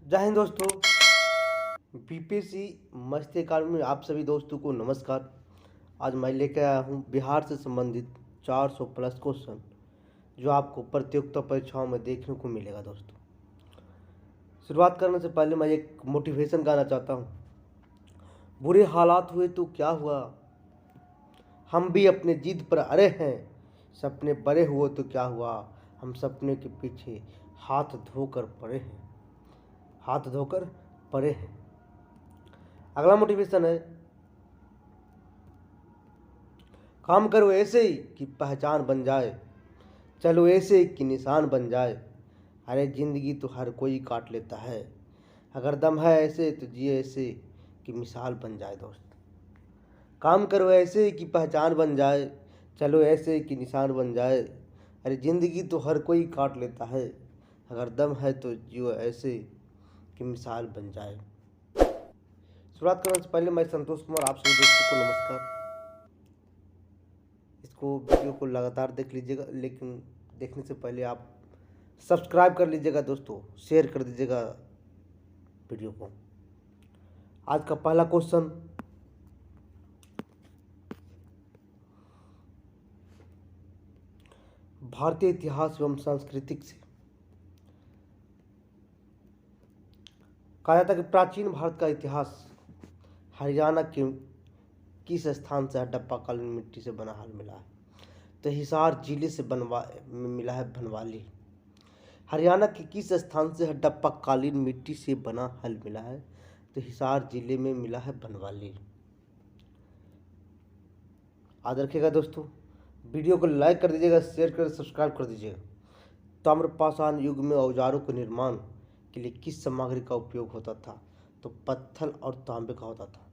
जय हिंद दोस्तों। बीपीएससी मस्ती अकादमी में आप सभी दोस्तों को नमस्कार। आज मैं लेकर आया हूँ बिहार से संबंधित 400 प्लस क्वेश्चन जो आपको प्रतियोगिता परीक्षाओं में देखने को मिलेगा। दोस्तों, शुरुआत करने से पहले मैं एक मोटिवेशन गाना चाहता हूँ। बुरे हालात हुए तो क्या हुआ, हम भी अपने जिद पर अड़े हैं। सपने बड़े हुए तो क्या हुआ, हम सपने के पीछे हाथ धोकर पड़े हैं, हाथ धोकर पड़े हैं। अगला मोटिवेशन है, काम करो ऐसे ही कि पहचान बन जाए, चलो ऐसे कि निशान बन जाए। अरे जिंदगी तो हर कोई काट लेता है, अगर दम है ऐसे तो जिए ऐसे कि मिसाल बन जाए। दोस्त, काम करो ऐसे ही कि पहचान बन जाए, चलो ऐसे कि निशान बन जाए। अरे जिंदगी तो हर कोई काट लेता है, अगर दम है तो जियो ऐसे कि मिसाल बन जाए। शुरुआत करने से पहले मैं संतोष कुमार आप सभी दोस्तों को नमस्कार। इसको वीडियो को लगातार देख लीजिएगा, लेकिन देखने से पहले आप सब्सक्राइब कर लीजिएगा। दोस्तों, शेयर कर दीजिएगा वीडियो को। आज का पहला क्वेश्चन, भारतीय इतिहास एवं सांस्कृतिक से कहा जाता है कि प्राचीन भारत का इतिहास हरियाणा के किस स्थान से हड़प्पा कालीन मिट्टी से बना हाल मिला है। तो हिसार जिले से मिला है बनवाली। हरियाणा के किस स्थान से हड़प्पा कालीन मिट्टी से बना हल मिला है। तो हिसार जिले में मिला है बनवाली। याद रखिएगा दोस्तों, वीडियो को लाइक कर दीजिएगा, शेयर कर सब्सक्राइब कर दीजिएगा। ताम्रपाषाण युग में औजारों के निर्माण के लिए किस सामग्री का उपयोग होता था। तो पत्थर और तांबे का होता था।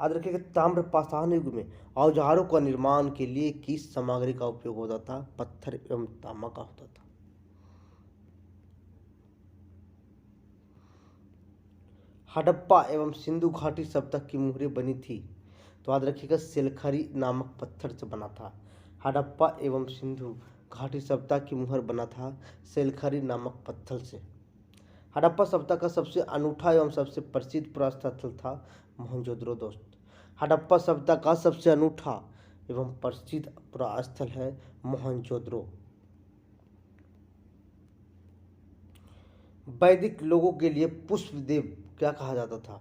याद रखिएगा, ताम्रपाषाण युग में औजारों का निर्माण के लिए किस सामग्री का उपयोग होता था। पत्थर एवं तांबा का होता था। हड़प्पा एवं सिंधु घाटी सभ्यता की मुहरें बनी थी। तो याद रखिएगा, सेलखरी नामक पत्थर से बना था। हड़प्पा एवं सिंधु घाटी सभ्यता की मुहर बना था सेलखरी नामक पत्थर से। हड़प्पा सभ्यता का सबसे अनूठा एवं सबसे प्रसिद्ध पुरास्थल था मोहनजोदड़ो। दोस्त, हड़प्पा सभ्यता का सबसे अनूठा एवं प्रसिद्ध पुरास्थल है मोहनजोदड़ो। वैदिक लोगों के लिए पुष्पदेव क्या कहा जाता था।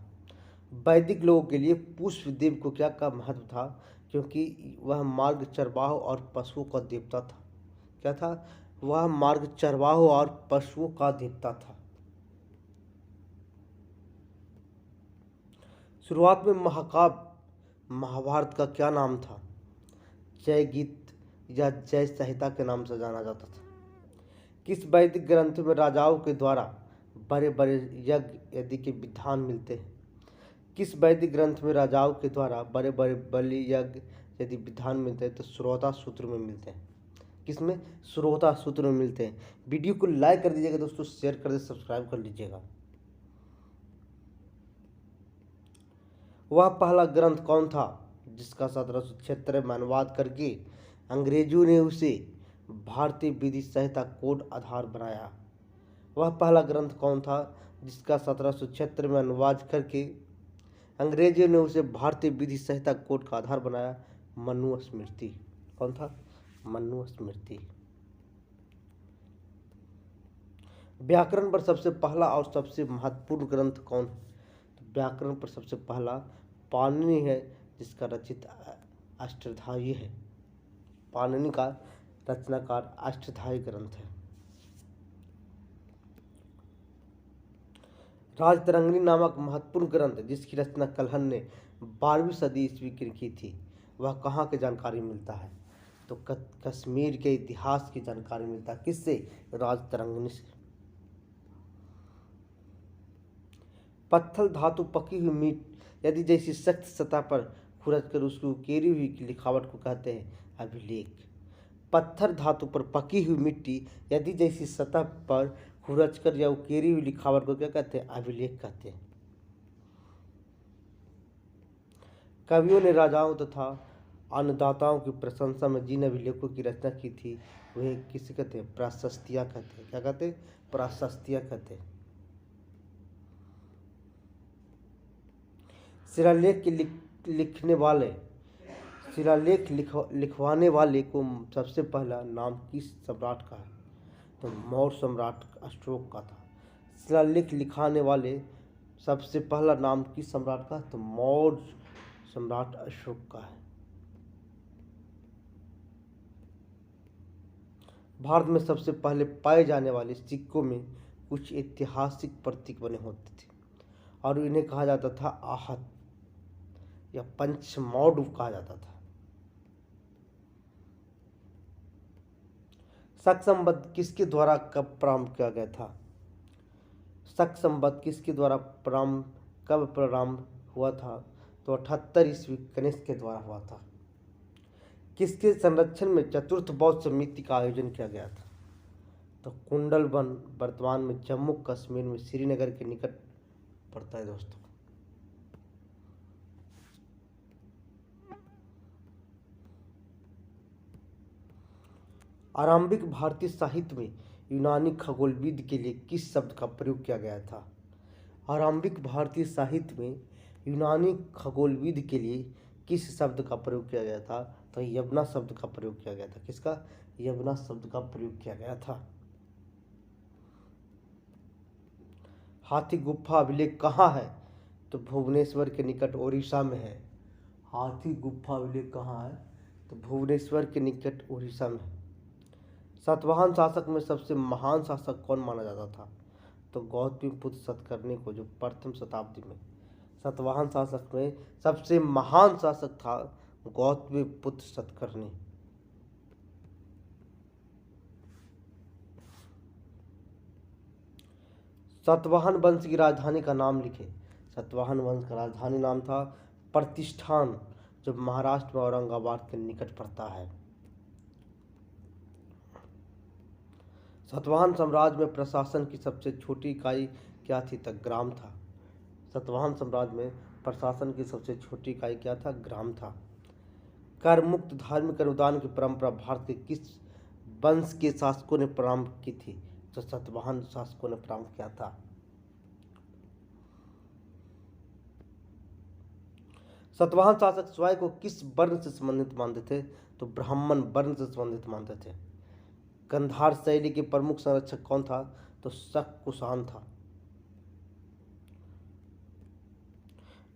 वैदिक लोगों के लिए पुष्पदेव को क्या का महत्व था, क्योंकि वह मार्ग चरवाहों और पशुओं का देवता था। क्या था वह? मार्ग चरवाहों और पशुओं का देवता था। शुरुआत में महाकाव्य महाभारत का क्या नाम था। जय गीत या जय संहिता के नाम से जाना जाता था। किस वैदिक ग्रंथ में राजाओं के द्वारा बड़े बड़े यज्ञ यदि के विधान मिलते हैं। किस वैदिक ग्रंथ में राजाओं के द्वारा बड़े बड़े बलि यज्ञ यदि विधान मिलते हैं। तो श्रोता सूत्र में मिलते हैं। किसमें? श्रोता सूत्र में मिलते हैं। वीडियो को लाइक कर दीजिएगा दोस्तों, शेयर कर दे, सब्सक्राइब कर लीजिएगा। वह पहला ग्रंथ कौन था जिसका 1776 में अनुवाद करके अंग्रेजों ने उसे भारतीय विधि संहिता कोड आधार बनाया। वह पहला ग्रंथ कौन था जिसका 1776 में अनुवाद करके अंग्रेजों ने उसे भारतीय विधि संहिता कोड का आधार बनाया। मनुस्मृति। कौन था? मनुस्मृति। व्याकरण पर सबसे पहला और सबसे महत्वपूर्ण ग्रंथ कौन है। तो व्याकरण पर सबसे पहला पाणिनि है, जिसका रचित अष्टाध्यायी है। पाणिनि का रचनाकार अष्टाध्यायी ग्रंथ है। राजतरंगिणी नामक महत्वपूर्ण ग्रंथ जिसकी रचना कल्हण ने 12वीं सदी ईस्वी की थी, वह कहाँ की जानकारी मिलता है। तो कश्मीर के इतिहास की जानकारी मिलता है। किससे? राजतरंगिणी से। पत्थर धातु पकी हुई मीट यदि जैसी सख्त सतह पर खुरच कर उसकी उकेरी हुई लिखावट को कहते हैं अभिलेख। पत्थर धातु पर पकी हुई मिट्टी यदि जैसी सतह पर खुरच कर या उकेरी हुई लिखावट को क्या कहते हैं? अभिलेख कहते हैं। कवियों ने राजाओं तथा अन्नदाताओं की प्रशंसा में जिन अभिलेखों की रचना की थी वे किसे कहते हैं? प्राशस्त्य कहते हैं। क्या कहते हैं? प्राशस्त्य कहते हैं। शिलालेख के लिखवाने वाले को सबसे पहला नाम किस सम्राट का है? तो मौर्य सम्राट अशोक का था। शिलालेख लिखाने वाले सबसे पहला नाम किस सम्राट का? तो मौर्य सम्राट अशोक का है। भारत में सबसे पहले पाए जाने वाले सिक्कों में कुछ ऐतिहासिक प्रतीक बने होते थे और इन्हें कहा जाता था आहत या पंचमौड़ कहा जाता था। शक संवत किसके द्वारा कब प्रारंभ किया गया था? शक संवत किसके द्वारा कब प्रारंभ हुआ था? तो 78 ईस्वी कनिष्क के द्वारा हुआ था। किसके संरक्षण में चतुर्थ बौद्ध समिति का आयोजन किया गया था? तो कुंडल वन वर्तमान में जम्मू कश्मीर में श्रीनगर के निकट पड़ता है दोस्तों। आरंभिक भारतीय साहित्य में यूनानी खगोलविद के लिए किस शब्द का प्रयोग किया गया था? आरंभिक भारतीय साहित्य में यूनानी खगोलविद के लिए किस शब्द का प्रयोग किया गया था? तो यवना शब्द का प्रयोग किया गया था। किसका? यवना शब्द का प्रयोग किया गया था। हाथी गुफा अभिलेख कहाँ है? तो भुवनेश्वर के निकट ओडिशा में है। हाथी गुफा अभिलेख कहाँ है? तो भुवनेश्वर के निकट ओडिशा में। सातवाहन शासक में सबसे महान शासक कौन माना जाता था? तो गौतमीपुत्र सतकर्णी को, जो प्रथम शताब्दी में सातवाहन शासक में सबसे महान शासक था गौतमीपुत्र सतकर्णी। सातवाहन वंश की राजधानी का नाम लिखे। सातवाहन वंश का राजधानी नाम था प्रतिष्ठान, जो महाराष्ट्र में औरंगाबाद के निकट पड़ता है। सातवाहन साम्राज्य में प्रशासन की सबसे छोटी इकाई क्या थी? तो ग्राम था। सातवाहन साम्राज्य में प्रशासन की सबसे छोटी इकाई क्या था? ग्राम था। कर मुक्त धार्मिक अनुदान की परंपरा भारत के किस वंश के शासकों ने प्रारंभ की थी? तो सातवाहन शासकों ने प्रारंभ किया था। सातवाहन शासक स्वयं को किस वर्ण से संबंधित मानते थे? तो ब्राह्मण वर्ण से संबंधित मानते थे। गंधार शैली के प्रमुख संरक्षक कौन था? तो शक कुषाण था।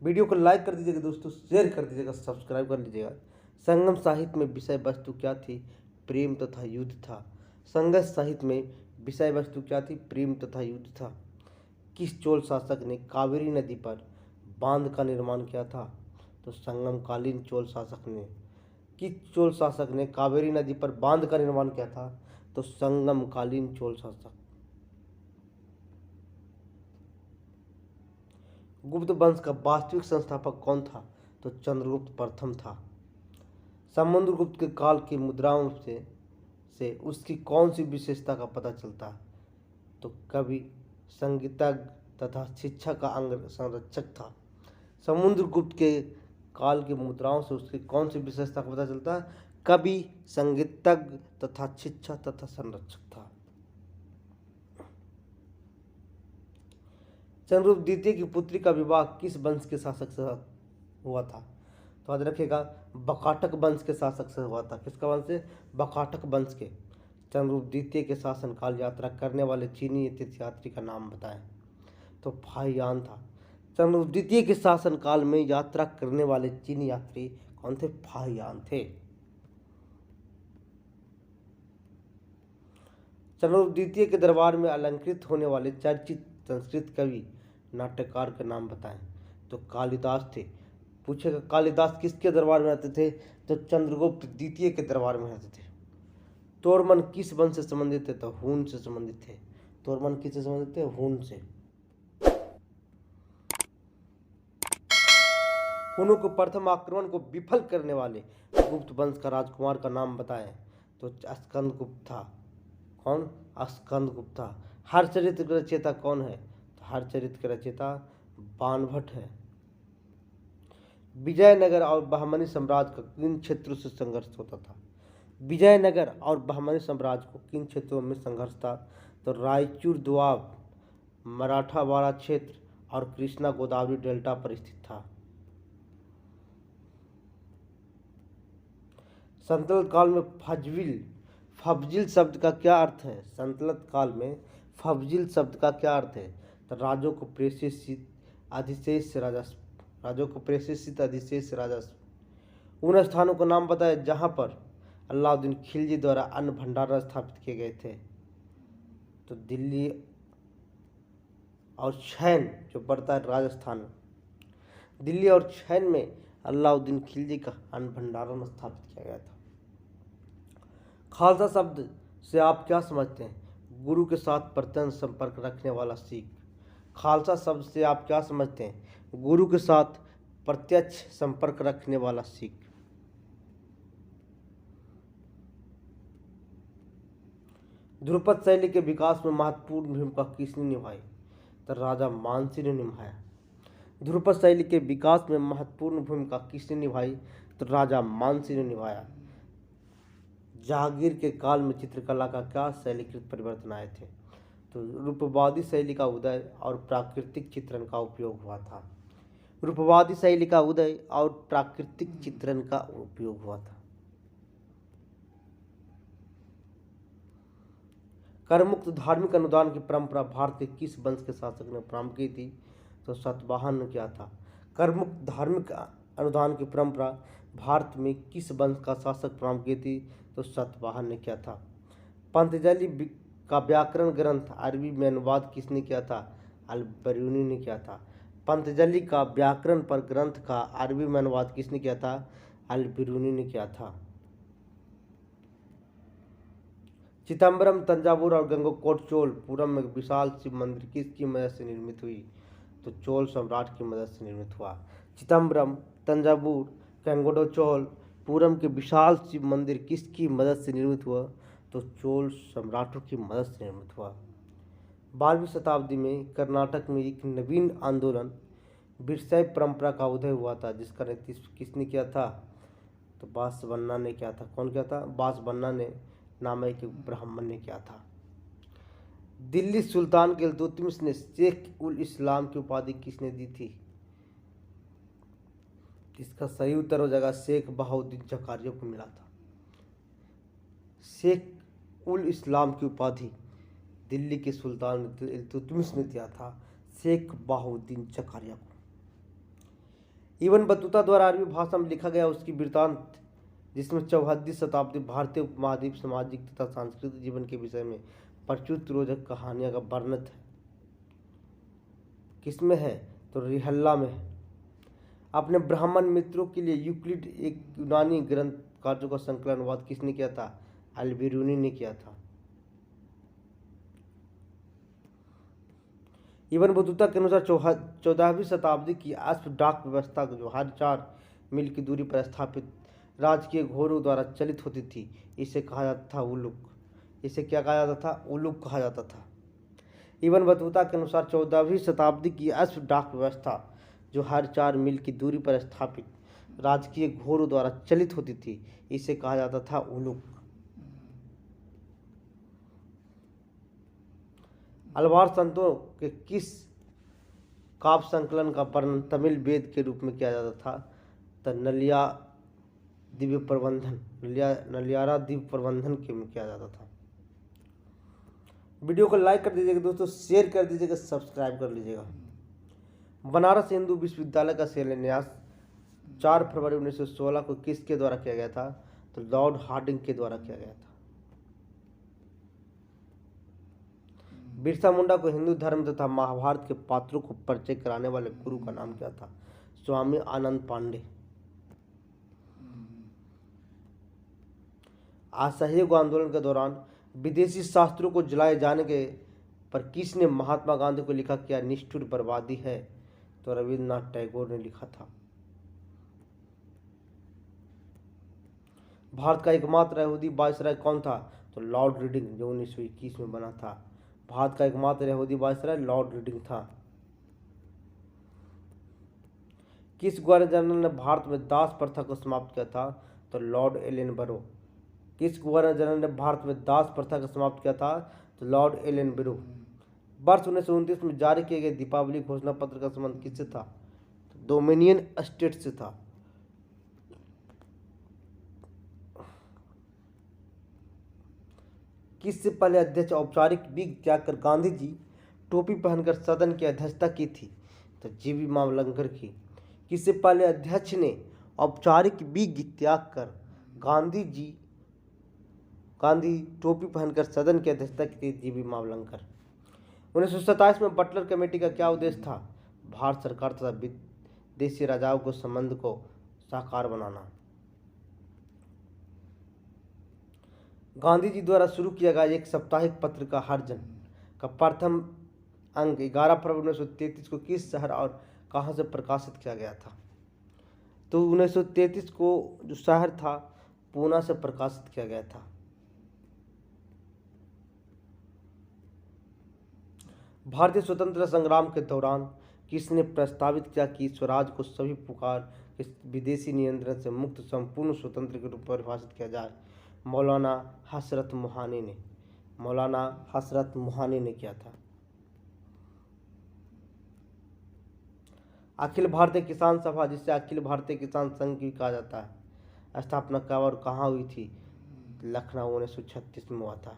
वीडियो को लाइक कर दीजिएगा दोस्तों, शेयर कर दीजिएगा, सब्सक्राइब कर लीजिएगा। संगम साहित्य में विषय वस्तु क्या थी? प्रेम तथा युद्ध था। संगम साहित्य में विषय वस्तु क्या थी? प्रेम तथा युद्ध था। किस चोल शासक ने कावेरी नदी पर बांध का निर्माण किया था? तो संगमकालीन चोल शासक ने। किस चोल शासक ने कावेरी नदी पर बांध का निर्माण किया था? तो संगमकालीन चोल शासक। गुप्त वंश का वास्तविक संस्थापक कौन था? तो चंद्रगुप्त प्रथम था। समुद्रगुप्त के काल की मुद्राओं से उसकी कौन सी विशेषता का पता चलता है? तो कवि, संगीतज्ञ तथा शिक्षा का अंग संरक्षक था। समुद्रगुप्त के काल की मुद्राओं से उसकी कौन सी विशेषता का पता चलता है? कवि, संगीतज्ञ तथा शिक्षा तथा संरक्षक था। चंद्रगुप्त द्वितीय की पुत्री का विवाह किस वंश के शासक से हुआ था? तो याद रखिएगा, बकाटक वंश के शासक से हुआ था। किसका वंश से? बकाटक वंश के। चंद्रगुप्त द्वितीय के शासनकाल यात्रा करने वाले चीनी तीर्थयात्री का नाम बताएं। तो फाहियान था। चंद्रगुप्त द्वितीय के शासनकाल में यात्रा करने वाले चीनी यात्री कौन थे? फाहियान थे। चंद्रगुप्त द्वितीय के दरबार में अलंकृत होने वाले चर्चित संस्कृत कवि नाट्यकार का नाम बताएं। तो कालिदास थे। पूछेगा कालिदास किसके दरबार में रहते थे? तो चंद्रगुप्त द्वितीय के दरबार में रहते थे। तोरमन किस वंश से संबंधित थे? तो हून से संबंधित थे। तोरमन किससे संबंधित थे? हून से। हुनों को प्रथम आक्रमण को विफल करने वाले गुप्त वंश का राजकुमार का नाम बताएं। तो स्कंदगुप्त था। कौन? स्कंदगुप्त था। हरचरित का रचयिता कौन है? तो हरचरित का रचयिता बाणभट्ट है। विजयनगर और बहमनी साम्राज्य का किन क्षेत्रों से संघर्ष होता था? विजयनगर और बहमनी साम्राज्य को किन क्षेत्रों में संघर्ष था? तो रायचूर दोआब, मराठावाड़ा क्षेत्र और कृष्णा गोदावरी डेल्टा पर स्थित था। संतुलित काल में फब्जिल शब्द का क्या अर्थ है? संतुलित काल में फब्जिल शब्द का क्या अर्थ है? तो राजों को प्रेषित अधिशेष राजस्व, राजों को प्रेषित अधिशेष राजस्व। उन स्थानों का नाम बताए जहां पर अलाउद्दीन खिलजी द्वारा अन्न भंडार स्थापित किए गए थे। तो दिल्ली और उज्जैन जो पड़ता है राजस्थान, दिल्ली और उज्जैन में अलाउद्दीन खिलजी का अन्न भंडारण स्थापित किया गया था। खालसा शब्द से आप क्या समझते हैं? गुरु के साथ प्रत्यक्ष संपर्क रखने वाला सिख। खालसा शब्द से आप क्या समझते हैं? गुरु के साथ प्रत्यक्ष संपर्क रखने वाला सिख। ध्रुपद शैली के विकास में महत्वपूर्ण भूमिका किसने निभाई? तो राजा मानसिंह ने निभाया। ध्रुपद शैली के विकास में महत्वपूर्ण भूमिका किसने निभाई? तो राजा मानसिंह ने निभाया। जहांगीर के काल में चित्रकला का क्या शैलीकृत परिवर्तन आए थे? तो रूपवादी शैली का उदय और प्राकृतिक चित्रण का उपयोग हुआ था। रूपवादी शैली का उदय और प्राकृतिक चित्रण का उपयोग हुआ था। करमुक्त धार्मिक अनुदान की परंपरा भारत के किस वंश के शासक ने प्रारंभ की थी? तो सातवाहन ने किया था। करमुक्त धार्मिक अनुदान की परंपरा भारत में किस वंश का शासक प्रारंभ की थी? तो सातवाहन ने किया था। पतंजलि का व्याकरण ग्रंथ अरबी में अनुवाद किसने किया था? अल-बिरूनी ने किया था। पतंजलि का व्याकरण पर ग्रंथ का अरबी में अनुवाद किसने किया था? अल-बिरूनी ने किया था। चिदम्बरम, तंजावुर और गंगोकोट चोलपुरम में विशाल शिव मंदिर किसकी मदद से निर्मित हुई? तो चोल सम्राट की मदद से निर्मित हुआ। चिदम्बरम, तंजावुर, गंगोकोटचोलपुरम के विशाल शिव मंदिर किसकी मदद से निर्मित हुआ? तो चोल सम्राटों की मदद से निर्मित हुआ। 12वीं शताब्दी में कर्नाटक में एक नवीन आंदोलन वीरशैव परंपरा का उदय हुआ था, जिसका नेतृत्व किसने किया था? तो बासवन्ना ने किया था। कौन किया था? बासवन्ना ने नामक एक ब्राह्मण ने किया था। दिल्ली सुल्तान के इल्तुतमिश ने शेख उल इस्लाम की उपाधि किसने दी थी? इसका सही उत्तर हो जाएगा शेख बहाउद्दीन जकारिया को मिला था। शेख उल इस्लाम की उपाधि दिल्ली के सुल्तान इल्तुतमिश ने दिया था शेख बहाउद्दीन जकारिया को। इब्न बतूता द्वारा अरबी भाषा में लिखा गया उसकी वृत्तांत, जिसमें 14वीं शताब्दी भारतीय उपमहाद्वीप सामाजिक तथा सांस्कृतिक जीवन के विषय में प्रचुर रोचक कहानियां का वर्णन है, किसमें है? तो रिहल्ला में है। अपने ब्राह्मण मित्रों के लिए यूक्लिड एक यूनानी ग्रंथ कार्यों का संकलन अनुवाद किसने किया था? अल-बिरूनी ने किया था। इब्न बतूता के अनुसार 14वीं शताब्दी की अश्व डाक व्यवस्था जो हर 4 मील की दूरी पर स्थापित राजकीय घोड़ों द्वारा चलित होती थी, इसे कहा जाता था उलुक। इसे क्या कहा जाता था? उलुक कहा जाता था। इब्न बतूता के अनुसार 14वीं शताब्दी की अश्व डाक व्यवस्था जो हर 4 मील की दूरी पर स्थापित राजकीय घोड़ों द्वारा चलित होती थी, इसे कहा जाता था उलुक। अलवार संतों के किस काव्य संकलन का वर्णन तमिल वेद के रूप में किया जाता था? तो नलिया दिव्य प्रबंधन, नलियारा दिव्य प्रबंधन के में किया जाता था। वीडियो को लाइक कर दीजिएगा दोस्तों, शेयर कर दीजिएगा, सब्सक्राइब कर लीजिएगा। बनारस हिंदू विश्वविद्यालय का शिलान्यास 4 फरवरी 1916 को किसके द्वारा किया गया था? तो लॉर्ड हार्डिंग के द्वारा किया गया था। बिरसा मुंडा को हिंदू धर्म तथा महाभारत के पात्रों को परिचय कराने वाले गुरु का नाम क्या था? स्वामी आनंद पांडे। असहयोग आंदोलन के दौरान विदेशी शास्त्रों को जलाए जाने के पर किसने महात्मा गांधी को लिखा क्या निष्ठुर बर्बादी है? तो रविन्द्रनाथ टैगोर ने लिखा था। भारत का एकमात्र यहूदी वायसराय कौन था? तो लॉर्ड रीडिंग, जो 1921 में बना था। भारत का एकमात्र यहूदी वायसराय लॉर्ड रीडिंग था। किस गवर्नर जनरल ने भारत में दास प्रथा को समाप्त किया था? तो लॉर्ड एलेनबरो। किस गवर्नर जनरल ने भारत में दास प्रथा को समाप्त किया था? तो लॉर्ड एलेनबरो। वर्ष 1929 में जारी किए गए दीपावली घोषणा पत्र का संबंध किससे था? तो डोमिनियन स्टेट से था। किससे पहले अध्यक्ष औपचारिक विग त्याग कर गांधी जी टोपी पहनकर सदन की अध्यक्षता की थी? तो जीवी मावलंकर की। किससे पहले अध्यक्ष ने औपचारिक विग त्याग कर गांधी टोपी पहनकर सदन की अध्यक्षता की थी? जीवी मावलंकर। 1927 में बटलर कमेटी का क्या उद्देश्य था? भारत सरकार तथा विदेशी राजाओं को संबंध को साकार बनाना। गांधी जी द्वारा शुरू किया गया एक साप्ताहिक पत्र का हरिजन का प्रथम अंक 11 फरवरी 1933 को किस शहर और कहां से प्रकाशित किया गया था? तो 1933 को जो शहर था पूना से प्रकाशित किया गया था। भारतीय स्वतंत्रता संग्राम के दौरान किसने प्रस्तावित किया कि स्वराज को सभी प्रकार के विदेशी नियंत्रण से मुक्त संपूर्ण स्वतंत्र के रूप में परिभाषित किया जाए? मौलाना हसरत मोहानी ने किया था। अखिल भारतीय किसान सभा, जिसे अखिल भारतीय किसान संघ भी कहा जाता है, स्थापना कब और कहाँ हुई थी? लखनऊ 1936 में हुआ था।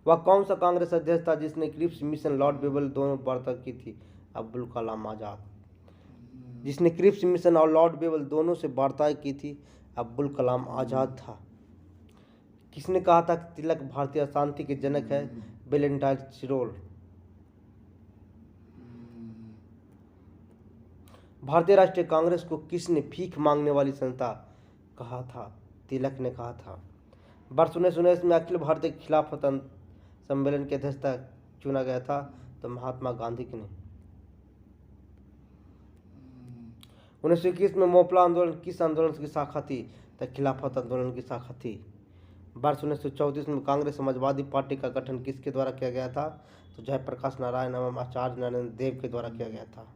वह कौन सा कांग्रेस अध्यक्ष था जिसने क्रिप्स मिशन लॉर्ड बेबल दोनों वार्ता की थी? अब्दुल कलाम आजाद। जिसने क्रिप्स मिशन और लॉर्ड बेबल दोनों से वार्ता की थी? अब्दुल कलाम आजाद था। किसने कहा था कि तिलक भारतीय शांति के जनक है? Valentine Chirol. भारतीय राष्ट्रीय कांग्रेस को किसने भीख मांगने वाली संस्था कहा था? तिलक ने कहा था। वर्ष 1919 में अखिल भारतीय खिलाफत सम्मेलन की अध्यक्षता चुना गया था? तो महात्मा गांधी ने। 1921 में मोपला आंदोलन किस आंदोलन की शाखा थी? तो खिलाफत आंदोलन की शाखा थी। वर्ष 1934 में कांग्रेस समाजवादी पार्टी का गठन किसके द्वारा किया गया था? तो जयप्रकाश नारायण एवं आचार्य नरेंद्र देव के द्वारा किया गया था।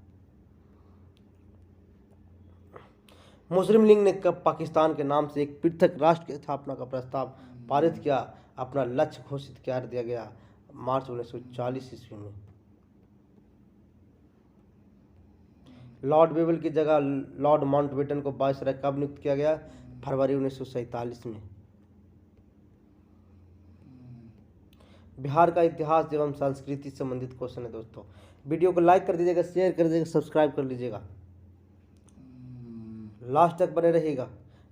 मुस्लिम लीग ने कब पाकिस्तान के नाम से एक पृथक राष्ट्र की स्थापना का प्रस्ताव पारित किया? अपना लक्ष्य घोषित कर दिया गया मार्च 1940 ईस्वी में। लॉर्ड बेबल की जगह लॉर्ड माउंटबेटन को वायसराय कब नियुक्त किया गया? फरवरी 1947 में। बिहार का इतिहास एवं संस्कृति से संबंधित क्वेश्चन है दोस्तों। वीडियो को लाइक कर दीजिएगा, शेयर कर दीजिएगा, सब्सक्राइब कर लीजिएगा, लास्ट तक बने रहिएगा।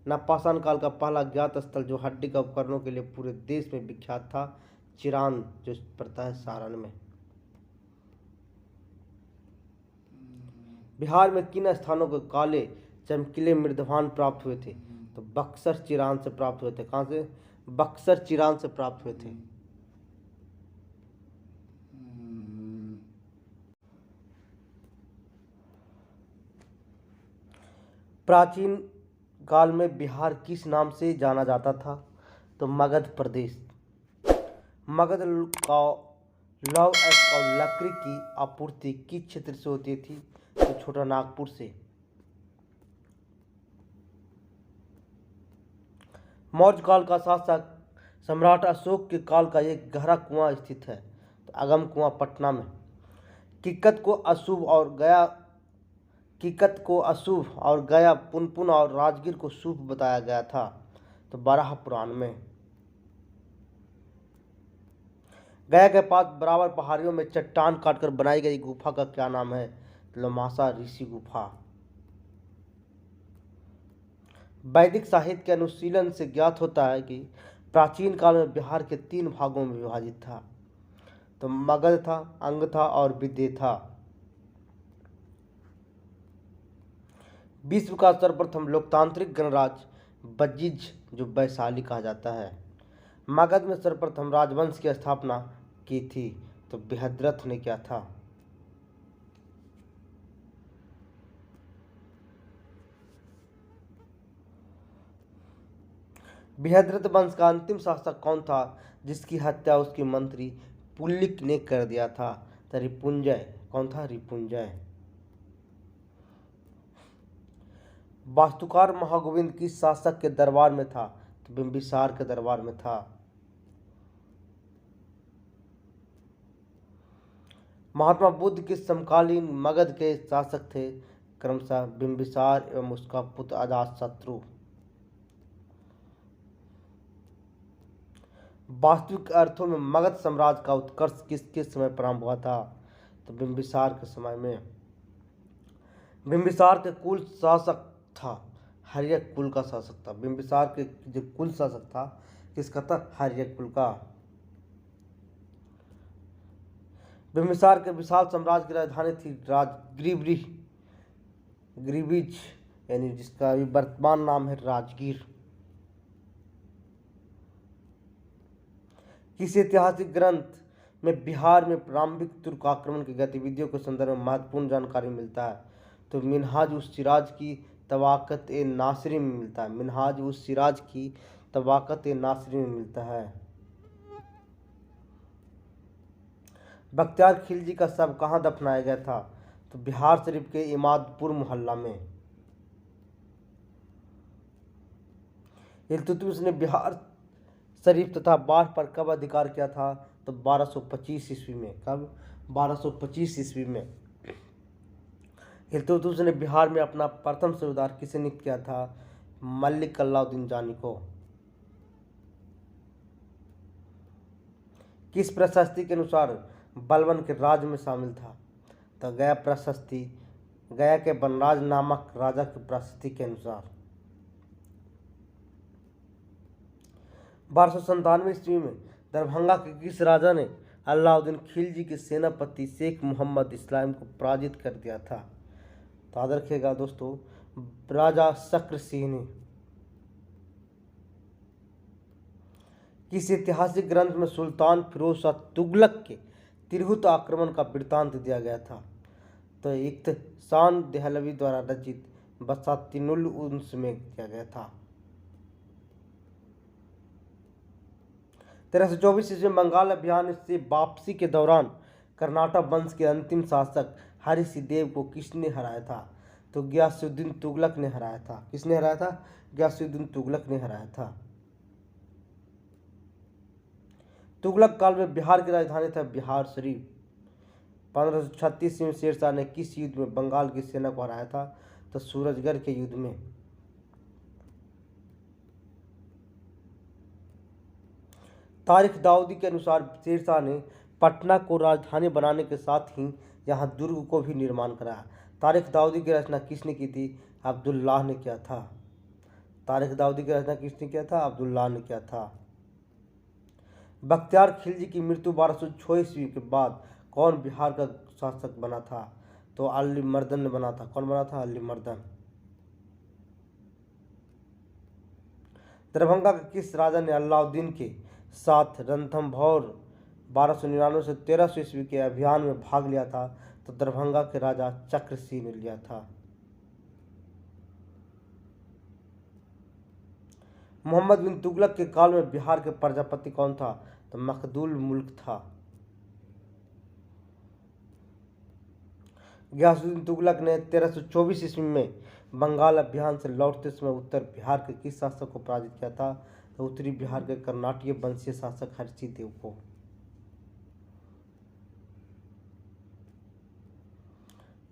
नवपाषाण काल का पहला ज्ञात स्थल जो हड्डी का उपकरणों के लिए पूरे देश में विख्यात था? चिरान, जो पड़ता है सारण में। बिहार में किन स्थानों को काले चमकीले मृदभान प्राप्त हुए थे? तो बक्सर चिरान से प्राप्त हुए थे। कहाँ से? बक्सर चिरान से प्राप्त हुए थे। प्राचीन काल में बिहार किस नाम से जाना जाता था? तो मगध प्रदेश। मगध का लौह और लकड़ी की आपूर्ति किस क्षेत्र से होती थी? तो छोटा नागपुर से। मौर्य काल का शासक सम्राट अशोक के काल का एक गहरा कुआं स्थित है? तो अगम कुआं पटना में। किक्कत को अशुभ और गया पुनपुन और राजगीर को शुभ बताया गया था? तो बारह पुराण में। गया के पास बराबर पहाड़ियों में चट्टान काटकर बनाई गई गुफा का क्या नाम है? लमासा ऋषि गुफा। वैदिक साहित्य के अनुशीलन से ज्ञात होता है कि प्राचीन काल में बिहार के 3 भागों में विभाजित था। तो मगध था, अंग था और विद्य था। विश्व का सर्वप्रथम लोकतांत्रिक गणराज्य बज्जिज, जो वैशाली कहा जाता है। मगध में सर्वप्रथम राजवंश की स्थापना की थी? तो बृहद्रथ ने किया था। बृहद्रथ वंश का अंतिम शासक कौन था जिसकी हत्या उसके मंत्री पुल्लिक ने कर दिया था? तो रिपुंजय। कौन था? रिपुंजय। वास्तुकार महागोविंद किस शासक के दरबार में था? तो बिंबिसार के दरबार में था। महात्मा बुद्ध के समकालीन मगध के शासक थे? क्रमशः बिंबिसार एवं उसका पुत्र अजातशत्रु। वास्तविक अर्थों में मगध साम्राज्य का उत्कर्ष किसके समय प्रारंभ हुआ था? तो बिंबिसार के समय में। बिंबिसार के कुल शासक था हर्यक कुल का शासक था। बिंबिसार के जो कुल शासक था किसका था? हर्यक कुल का। बिंबिसार के विशाल साम्राज्य की राजधानी थी ग्रीविज, यानी जिसका अभी वर्तमान नाम है राजगीर। किस ऐतिहासिक ग्रंथ में बिहार में प्रारंभिक तुर्क आक्रमण की गतिविधियों के संदर्भ में महत्वपूर्ण जानकारी मिलता है? तो मिनहाज उस सिराज की तवाक़त ए नासिरी में मिलता है। मिनहाज उस सिराज की तवाक़त ए नासिरी में मिलता है। बख्तियार खिलजी का शव कहाँ दफनाया गया था? तो बिहार शरीफ के इमादपुर मोहल्ला में। इल्तुतमिश ने बिहार शरीफ तथा बाढ़ पर कब अधिकार किया था? तो 1225 ईस्वी में। कब? 1225 ईस्वी में। इल्तुतमिश ने बिहार में अपना प्रथम सूबेदार किसे नियुक्त किया था? मलिक अलाउद्दीन जानी को। किस प्रशस्ति के अनुसार बलबन के राज्य में शामिल था? तो गया प्रशस्ति, गया के बनराज नामक राजा की प्रशस्ति के अनुसार। 1297 ईस्वी में दरभंगा के किस राजा ने अलाउद्दीन खिलजी के सेनापति शेख मोहम्मद इस्लाम को पराजित कर दिया था? तो याद रखिएगा दोस्तों, राजा शक्र सिंह ने। किस ऐतिहासिक ग्रंथ में सुल्तान फिरोज शाह तुगलक के तिरहुत आक्रमण का वृत्तांत दिया गया था? तो इख्तिसाम देहलवी द्वारा रचित बसातिनुल उन्स में दिया गया था। 1324 ईस्वी में बंगाल अभियान से वापसी के दौरान कर्नाटक वंश के अंतिम शासक हरिसिदेव को किसने हराया था? तो गयासुद्दीन तुगलक ने हराया था। किसने हराया था? गयासुद्दीन तुगलक ने हराया था। तुगलक काल में बिहार की राजधानी था बिहार शरीफ। 1536 में शेरशाह ने किस युद्ध में बंगाल की सेना को हराया था? तो सूरजगढ़ के युद्ध में। तारिख दाऊदी के अनुसार शेरशाह ने पटना को राजधानी बनाने के साथ ही यहाँ दुर्ग को भी निर्माण कराया। तारिख दाऊदी की रचना किसने की थी? अब्दुल्लाह ने किया था। तारिख दाऊदी की रचना किसने किया था? अब्दुल्लाह ने किया था। बख्तियार खिलजी की मृत्यु 1206 ईस्वी के बाद कौन बिहार का शासक बना था? तो अली मर्दन ने बना था। कौन बना था? अली मर्दन। दरभंगा के किस राजा ने अलाउद्दीन के साथ रणथंभौर 1299 से 1300 ईस्वी के अभियान में भाग लिया था? तो दरभंगा के राजा चक्र सिंह ने लिया था। मोहम्मद बिन तुगलक के काल में बिहार के प्रजापति कौन था? तो मखदूल मुल्क था। गयासुद्दीन तुगलक ने 1324 ईस्वी में बंगाल अभियान से लौटते समय उत्तर बिहार के किस शासक को पराजित किया था? तो उत्तरी बिहार के कर्नाटीय वंशीय शासक हर्षिदेव को।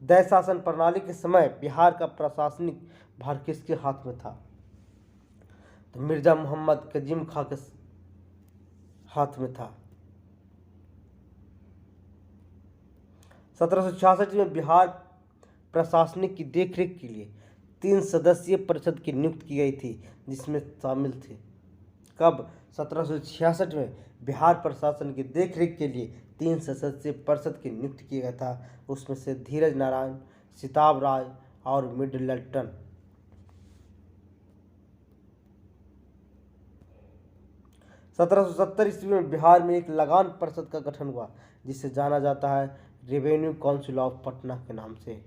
दय शासन प्रणाली के समय बिहार का प्रशासनिक भार किसके हाथ में था? तो मिर्जा मोहम्मद कजीम खां के हाथ में था। 1766 में बिहार प्रशासनिक की देखरेख के लिए 3 सदस्यीय परिषद की नियुक्ति की गई थी, जिसमें शामिल थे। कब? 1766 में बिहार प्रशासन की देखरेख के लिए 3 सदस्यीय परिषद की नियुक्ति किया गया था। उसमें से धीरज नारायण, सिताब राय और मिडलटन। 1770 ईस्वी में बिहार में एक लगान परिषद का गठन हुआ, जिसे जाना जाता है रेवेन्यू काउंसिल ऑफ पटना के नाम से।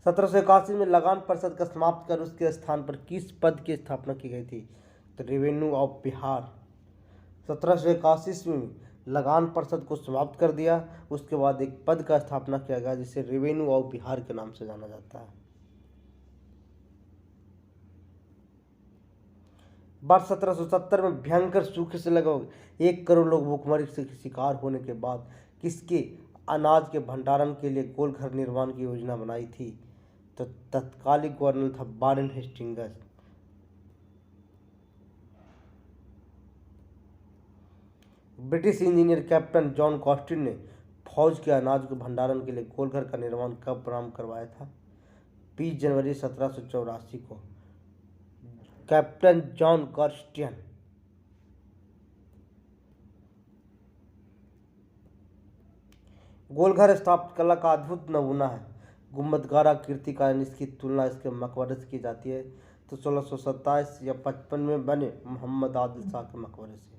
1781 में लगान परिषद का समाप्त कर उसके स्थान पर किस पद की स्थापना की गई थी? तो रेवेन्यू ऑफ बिहार। 1781 ईस्वी में लगान परिषद को समाप्त कर दिया, उसके बाद एक पद का स्थापना किया गया जिसे रेवेन्यू ऑफ बिहार के नाम से जाना जाता है। वर्ष 1770 में भयंकर सूखे से लगभग 1 करोड़ लोग भूखमरी के शिकार होने के बाद किसके अनाज के भंडारण के लिए गोलघर निर्माण की योजना बनाई थी? तो तत्कालिक गवर्नर था Warren Hastings. British engineer captain John Costin ने फौज के अनाज के भंडारण के लिए गोलघर का निर्माण कब प्रारंभ करवाया था? 20 जनवरी 1784 को। Captain John Costin. गोलघर स्थापत्य कला का अद्भुत नमूना है। गुम्बदगार आकृति का इसकी तुलना इसके मकबरे से की जाती है तो 1627 या 55 में बने मोहम्मद आदिल शाह के मकबरे से।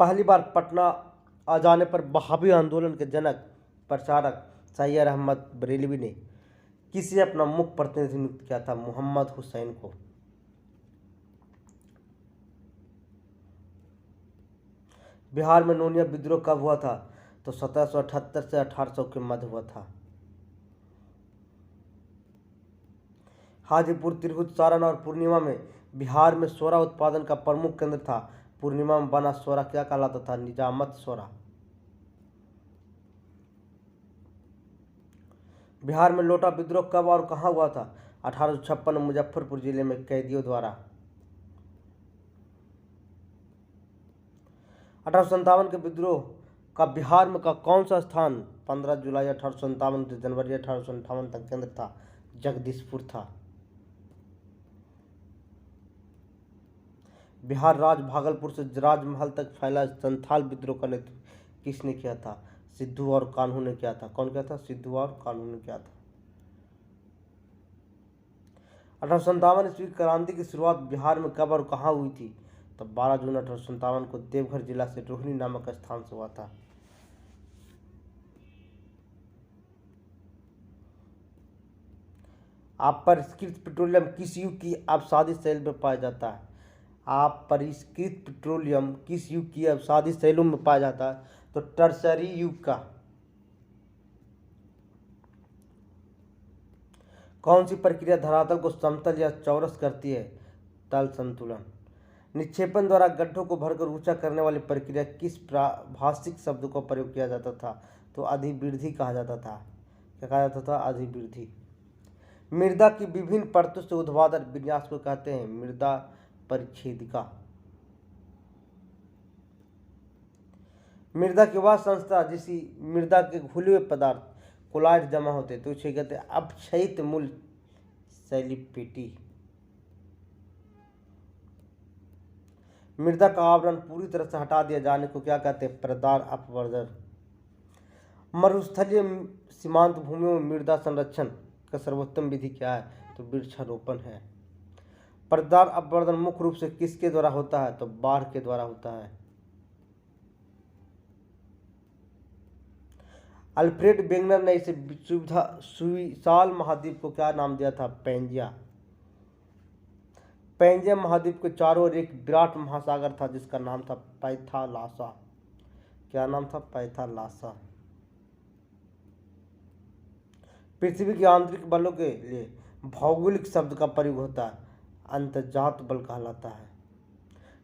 पहली बार पटना आ जाने पर वहाबी आंदोलन के जनक प्रचारक सैयद अहमद बरेलवी ने किसे अपना मुख्य प्रतिनिधि नियुक्त किया था? मोहम्मद हुसैन को। बिहार में नोनिया विद्रोह कब हुआ था? तो 1778 से 1800 के मध्य हुआ था। हाजीपुर, तिरहुत, सारण और पूर्णिया में बिहार में सोरा उत्पादन का प्रमुख केंद्र था। पूर्णिया में बना सोरा क्या कहलाता था? निजामत सोरा। बिहार में लोटा विद्रोह कब और कहां हुआ था? 1856 में मुजफ्फरपुर जिले में कैदियों द्वारा। 1857 के विद्रोह का बिहार में का कौन सा स्थान 15 जुलाई 1857 से जनवरी 1858 तक केंद्र था? जगदीशपुर था। बिहार राज्य भागलपुर से राजमहल तक फैला संथाल विद्रोह का नेतृत्व किसने किया था? सिद्धू और कान्हू ने किया था। कौन किया था? सिद्धू और कान्हू ने किया था। 1857 ईस्वी क्रांति की शुरुआत बिहार में कब और कहाँ हुई थी? तो 12 जून 1857 को देवघर जिला से रोहिणी नामक स्थान से हुआ था। अपरिष्कृत पेट्रोलियम किस युग की अवसादी शैली में पाया जाता है? अपरिष्कृत पेट्रोलियम किस युग की अवसादी शैलियों में पाया जाता है? तो टर्शरी युग का। कौन सी प्रक्रिया धरातल को समतल या चौरस करती है? तल संतुलन। निक्षेपण द्वारा गड्ढों को भरकर ऊंचा करने वाली प्रक्रिया किस भाषिक शब्द को प्रयोग किया जाता था? तो अधिवृद्धि कहा जाता था। क्या कहा जाता था? अधिवृद्धि। मृदा की विभिन्न परतों से ऊर्ध्वाधर विन्यास को कहते हैं मृदा परिच्छेदिका। मृदा की वह संस्था जिसी मृदा के घुले हुए पदार्थ कोलाइड जमा होते तो उसे कहते हैं अपक्षयित मूल शैली पेटी। मृदा का आवरण पूरी तरह से हटा दिया जाने को क्या कहते हैं? प्रदार अपवर्जन। मरुस्थलीय सीमांत भूमियों में मृदा संरक्षण का सर्वोत्तम विधि क्या है? तो वृक्षारोपण है। प्रदार अपवर्जन मुख्य रूप से किसके द्वारा होता है? तो बाढ़ के द्वारा होता है। अल्फ्रेड वेगनर ने इसे सुविशाल महाद्वीप को क्या नाम दिया था? पैंजिया। पैंजिया महाद्वीप के चारों ओर एक विराट महासागर था जिसका नाम था पैथालासा। क्या नाम था? पैथालासा। पृथ्वी के आंतरिक बलों के लिए भौगोलिक शब्द का प्रयोग होता है अंतर्जात बल कहलाता है।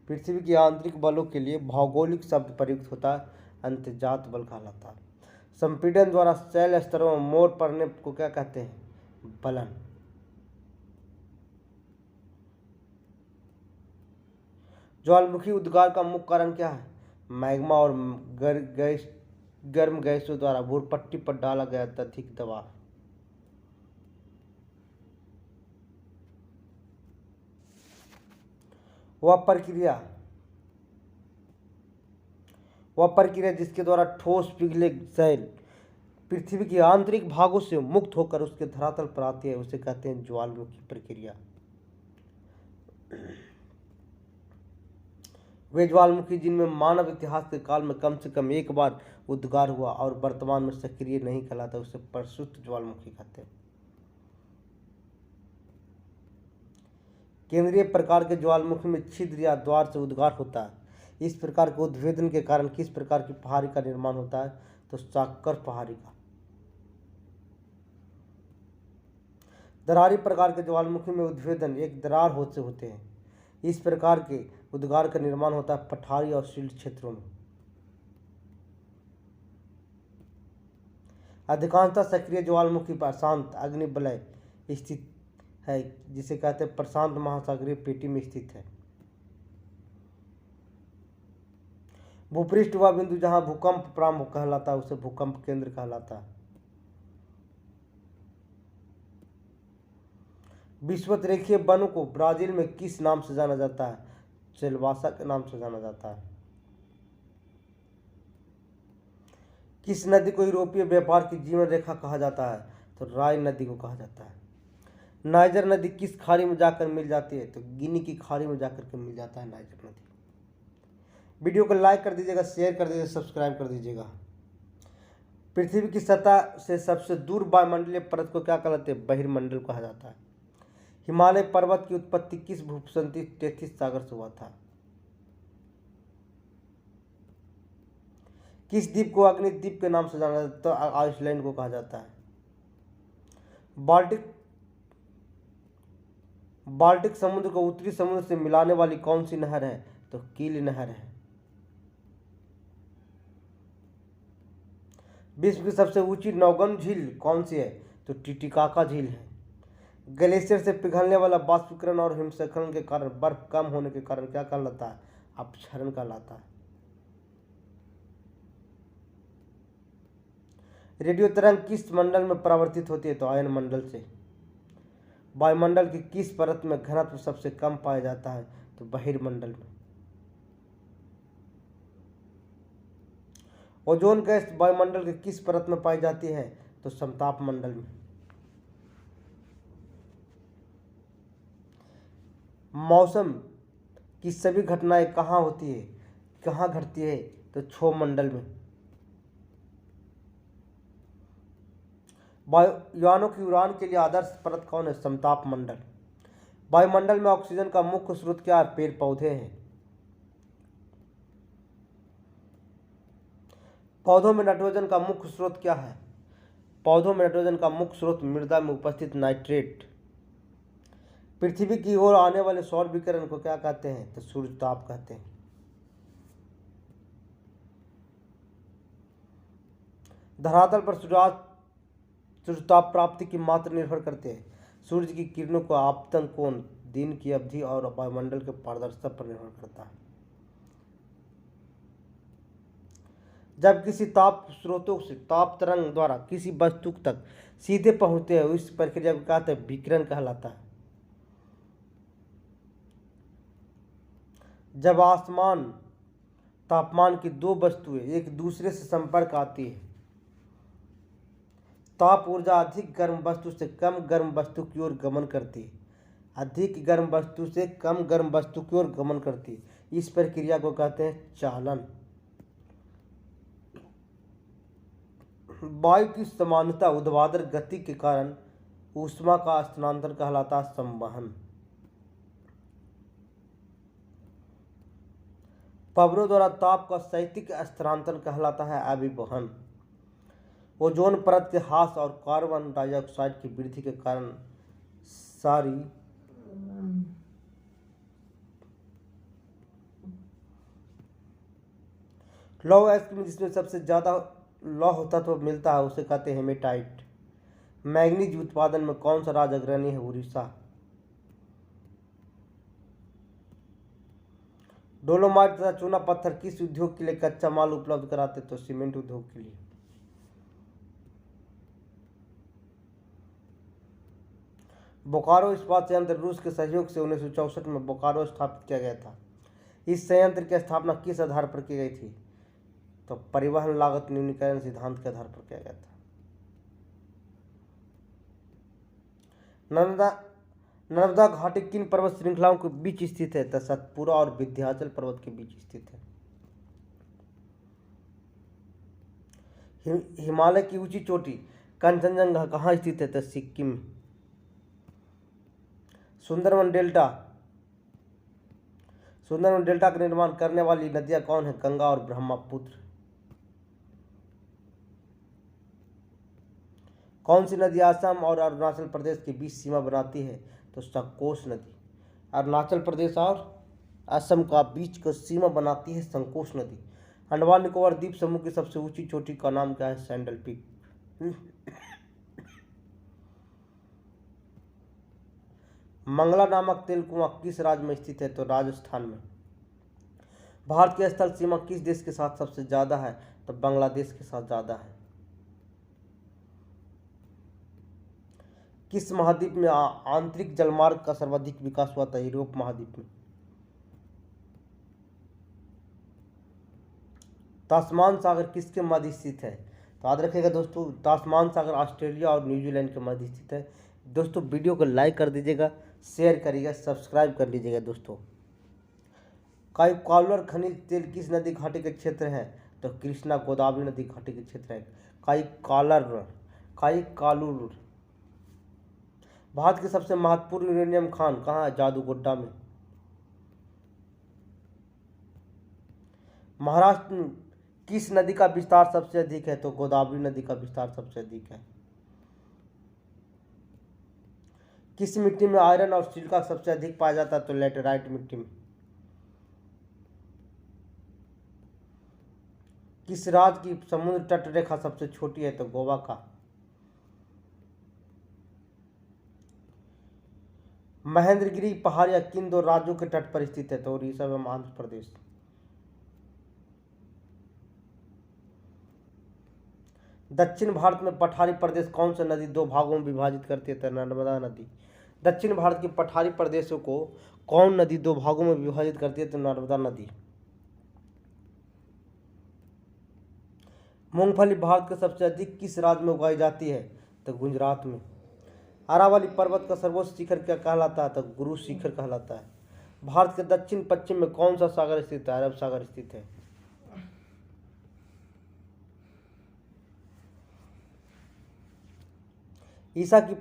पृथ्वी के आंतरिक बलों के लिए भौगोलिक शब्द प्रयुक्त होता है अंतर्जात बल कहलाता है। संपीड़न द्वारा शैल स्तरों में मोड़ पड़ने को क्या कहते हैं? बलन। ज्वालामुखी उद्गार का मुख्य कारण क्या है? मैग्मा और गर्म गैसों द्वारा भूपट्टी पर डाला गया अत्यधिक दबाव। वह प्रक्रिया जिसके द्वारा ठोस पिघले शैल पृथ्वी के आंतरिक भागों से मुक्त होकर उसके धरातल पर आती है उसे कहते हैं ज्वालामुखी प्रक्रिया। वे ज्वालामुखी जिनमें मानव इतिहास के काल में कम से कम एक बार उद्गार हुआ और वर्तमान में सक्रिय नहीं कहलाता उसे प्रसुप्त ज्वालामुखी कहते हैं। केंद्रीय प्रकार के ज्वालामुखी में छिद्र या द्वार से उद्गार होता है। इस प्रकार के उद्भेदन के कारण किस प्रकार की पहाड़ी का निर्माण होता है? तो साक्कर पहाड़ी का। दरारी प्रकार के ज्वालामुखी में उद्भेदन एक दरार होते हैं। इस प्रकार के उद्गार का निर्माण होता है पठारी और शील्ड क्षेत्रों में। अधिकांशतः सक्रिय ज्वालामुखी पर शांत अग्निवलय स्थित है, जिसे कहते हैं प्रशांत महासागरीय पेटी में स्थित है। भूपृष्ठ वह बिंदु जहां भूकंप प्रारंभ कहलाता है उसे भूकंप केंद्र कहलाता है। विषुवत-रेखीय वनों को ब्राजील में किस नाम से जाना जाता है? चेलवासा के नाम से जाना जाता है। किस नदी को यूरोपीय व्यापार की जीवन रेखा कहा जाता है? तो राय नदी को कहा जाता है। नाइजर नदी किस खाड़ी में जाकर मिल जाती है? तो गिनी की खाड़ी में जाकर के मिल जाता है नाइजर नदी। वीडियो को लाइक कर दीजिएगा, शेयर कर दीजिएगा, सब्सक्राइब कर दीजिएगा। पृथ्वी की सतह से सबसे दूर वायुमंडलीय परत को क्या कहलाते हैं? बहिर्मंडल कहा जाता है। हिमालय पर्वत की उत्पत्ति किस भूसंधि टेथिस सागर से हुआ था? किस द्वीप को अग्निद्वीप के नाम से जाना जाता है? तो आइसलैंड को कहा जाता है। बाल्टिक समुद्र को उत्तरी समुद्र से मिलाने वाली कौन सी नहर है? तो कील नहर है। विश्व की सबसे ऊंची नौगन झील कौन सी है? तो टिटिकाका झील है। ग्लेशियर से पिघलने वाला वाष्पीकरण और हिमस्खलन के कारण बर्फ कम होने के कारण क्या कहलाता है? अपक्षरण कहलाता है। रेडियो तरंग किस मंडल में परावर्तित होती है? तो आयन मंडल से। वायुमंडल की किस परत में घनत्व सबसे कम पाया जाता है? तो बहिर्मंडल में। ओजोन गैस वायुमंडल की किस परत में पाई जाती है? तो समताप मंडल में। मौसम की सभी घटनाएं कहाँ होती है, कहाँ घटती है? तो क्षोभ मंडल में। वायुयानों की उड़ान के लिए आदर्श परत कौन है? समताप मंडल। वायुमंडल में ऑक्सीजन का मुख्य स्रोत क्या है? पेड़ पौधे हैं। पौधों में नाइट्रोजन का मुख्य स्रोत क्या है? पौधों में नाइट्रोजन का मुख्य स्रोत मृदा में उपस्थित नाइट्रेट। पृथ्वी की ओर आने वाले सौर विकिरण को क्या कहते हैं? तो सूर्यताप कहते हैं। धरातल पर सूर्यताप प्राप्ति की मात्रा निर्भर करते हैं। सूर्य की किरणों का आपतन कोण, दिन की अवधि और वायुमंडल के पारदर्शिता पर निर्भर करता है। जब किसी ताप स्रोतों से ताप तरंग द्वारा किसी वस्तु तक सीधे पहुंचते हैं इस प्रक्रिया को कहते हैं विकिरण कहलाता है। जब आसमान तापमान की दो वस्तुएं एक दूसरे से संपर्क आती है, ताप ऊर्जा अधिक गर्म वस्तु से कम गर्म वस्तु की ओर गमन करती है। अधिक गर्म वस्तु से कम गर्म वस्तु की ओर गमन करती है। इस प्रक्रिया को कहते हैं चालन। वायु की समानता ऊर्ध्वाधर गति के कारण ऊष्मा का स्थानांतरण कहलाता है संवहन। पवनों द्वारा ताप का स्थैतिक स्थानांतरण कहलाता है अभिवहन। ओजोन परत के ह्रास और कार्बन डाइऑक्साइड की वृद्धि के कारण सारी लौह अयस्क में जिसमें सबसे ज्यादा लौह तत्व मिलता है उसे कहते हैं हेमेटाइट। मैग्नीज उत्पादन में कौन सा राज्य अग्रणी है? उड़ीसा। डोलोमाइट तथा चूना पत्थर किस उद्योग के लिए कच्चा माल उपलब्ध कराते? तो सीमेंट उद्योग के लिए। बोकारो इस्पात संयंत्र रूस के सहयोग से 1964 में बोकारो स्थापित किया गया था। इस संयंत्र की स्थापना किस आधार पर की गई थी? तो परिवहन लागत न्यूनीकरण सिद्धांत के आधार पर किया गया था। नर्मदा घाटी किन पर्वत श्रृंखलाओं के बीच स्थित है? तो सतपुरा और विंध्याचल पर्वत के बीच स्थित है। हिमालय की ऊंची चोटी कंचनजंगा कहाँ स्थित है? तो सिक्किम। सुंदरवन डेल्टा का निर्माण करने वाली नदियां कौन है? गंगा और ब्रह्मपुत्र। कौन सी नदी असम और अरुणाचल प्रदेश के बीच सीमा बनाती है? तो संकोश नदी। अरुणाचल प्रदेश और असम का बीच का सीमा बनाती है संकोश नदी। अंडमान निकोबार द्वीप समूह की सबसे ऊंची चोटी का नाम क्या है? Sandal peak. मंगला नामक तेल कुआं किस राज्य में स्थित है? तो राजस्थान में। भारत की स्थल सीमा किस देश के साथ सबसे ज्यादा है? तो बांग्लादेश के साथ ज्यादा है। किस महाद्वीप में आंतरिक जलमार्ग का सर्वाधिक विकास हुआ था? यूरोप महाद्वीप में। तास्मान सागर किसके मध्य स्थित है? तो याद रखिएगा दोस्तों, तास्मान सागर ऑस्ट्रेलिया और न्यूजीलैंड के मध्य स्थित है। दोस्तों वीडियो को लाइक कर दीजिएगा, शेयर करिएगा, सब्सक्राइब कर लीजिएगा। दोस्तों काईकालुर खनिज तेल किस नदी घाटी के क्षेत्र है? तो कृष्णा गोदावरी नदी घाटी के क्षेत्र है काईकालुर। भारत की सबसे महत्वपूर्ण यूरेनियम खान कहाँ है? जादूगोड्डा में। महाराष्ट्र में किस नदी का विस्तार सबसे अधिक है? तो गोदावरी नदी का विस्तार सबसे अधिक है। किस मिट्टी में आयरन और सिलिका सबसे अधिक पाया जाता है? तो लैटेराइट मिट्टी में। किस राज्य की समुद्र तट रेखा सबसे छोटी है? तो गोवा का। महेंद्रगिरी पहाड़ियां किन दो राज्यों के तट पर स्थित है? तो उड़ीसा एवं आंध्र प्रदेश। दक्षिण भारत में पठारी प्रदेश कौन सी नदी दो भागों में विभाजित करती है? तो नर्मदा नदी। दक्षिण भारत के पठारी प्रदेशों को कौन नदी दो भागों में विभाजित करती है? तो नर्मदा नदी। मूंगफली भारत के सबसे अधिक किस राज्य में उगाई जाती है? तो गुजरात में। अरावली पर्वत का सर्वोच्च शिखर क्या कहलाता है? तो गुरु शिखर कहलाता है। भारत के दक्षिण पश्चिम में कौन सा सागर स्थित है? अरब सागर स्थित है। ईसा की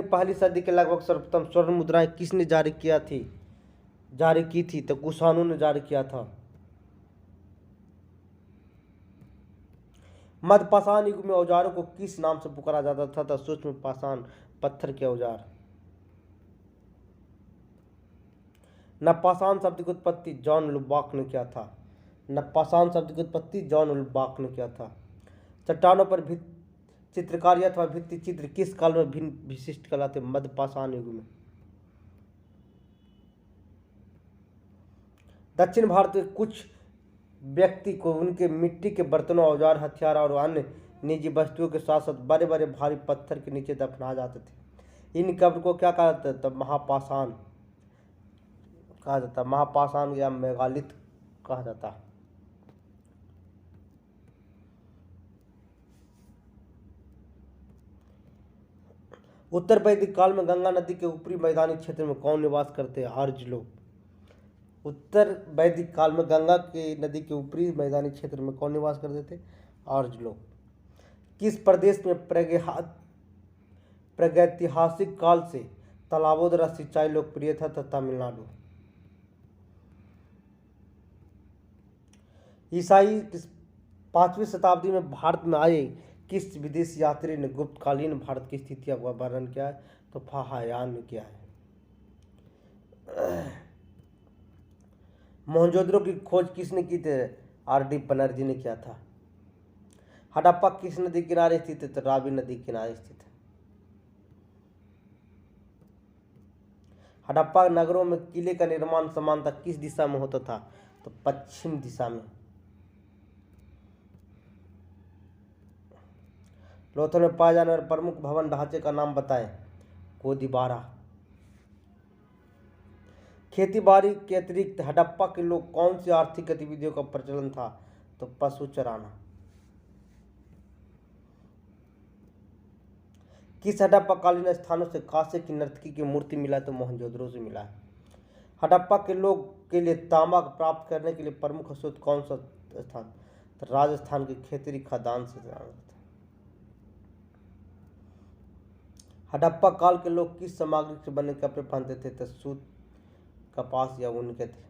पहली सदी के लगभग सर्वप्रथम स्वर्ण मुद्राएं किसने जारी की थी? तो कुषाणों ने जारी किया था। मध्य पाषाण युग में औजारों को किस नाम से पुकारा जाता था? तो सूक्ष्म पाषाण पत्थर के औजार। नवपाषाण शब्द की उत्पत्ति जॉन लुबाक ने किया था। नवपाषाण शब्द की उत्पत्ति जॉन लुबाक ने किया था। चट्टानों पर चित्रकारी अथवा भित्ति चित्र किस काल में भिन्न विशिष्ट कहलाते? मध्य पाषाण युग में। दक्षिण भारत के कुछ व्यक्ति को उनके मिट्टी के बर्तनों, औजार, हथियार और अन्य निजी वस्तुओं के साथ साथ बड़े बड़े भारी पत्थर के नीचे दफनाए जाते थे। इन कब्र को क्या कहा जाता है? तब महापाषाण कहा जाता, महापाषाण या मेगालिथ कहा जाता। उत्तर वैदिक काल में गंगा नदी के ऊपरी मैदानी क्षेत्र में कौन निवास करते हैं? आर्य लोग। उत्तर वैदिक काल में गंगा के नदी के ऊपरी मैदानी क्षेत्र में कौन निवास करते थे? आर्य लोग। किस प्रदेश में प्रागैतिहासिक काल से तालाबों द्वारा सिंचाई लोकप्रिय था? तमिलनाडु। ईसाई 5वीं शताब्दी में भारत में आए किस विदेशी यात्री ने गुप्तकालीन भारत की स्थितियों का वर्णन किया है? तो फाहियान ने किया है। मोहनजोदड़ो की खोज किसने की थी? आर.डी. बनर्जी ने किया था। हड़प्पा किस नदी किनारे स्थित है? तो रावी नदी किनारे स्थित है। हड़प्पा नगरों में किले का निर्माण सामान्यतः किस दिशा में होता था? तो पश्चिम दिशा में। लोथल में पाए जाने वाले प्रमुख भवन ढांचे का नाम बताएं। कोदिबारा। खेती बाड़ी के अतिरिक्त हड़प्पा के लोग कौन सी आर्थिक गतिविधियों का प्रचलन था? तो पशु चराना। किस हड़प्पाकालीन स्थानों से कांसे की नर्तकी की मूर्ति मिला? तो मोहनजोदड़ो से मिला है। हड़प्पा के लोग के लिए तांबा प्राप्त करने के लिए प्रमुख स्रोत कौन सा स्थान? तो राजस्थान के खेतरी खदान से जाना जाता है। हड़प्पा काल के लोग किस सामग्री से बने कपड़े पहनते थे? तो सूत, कपास या ऊन के थे।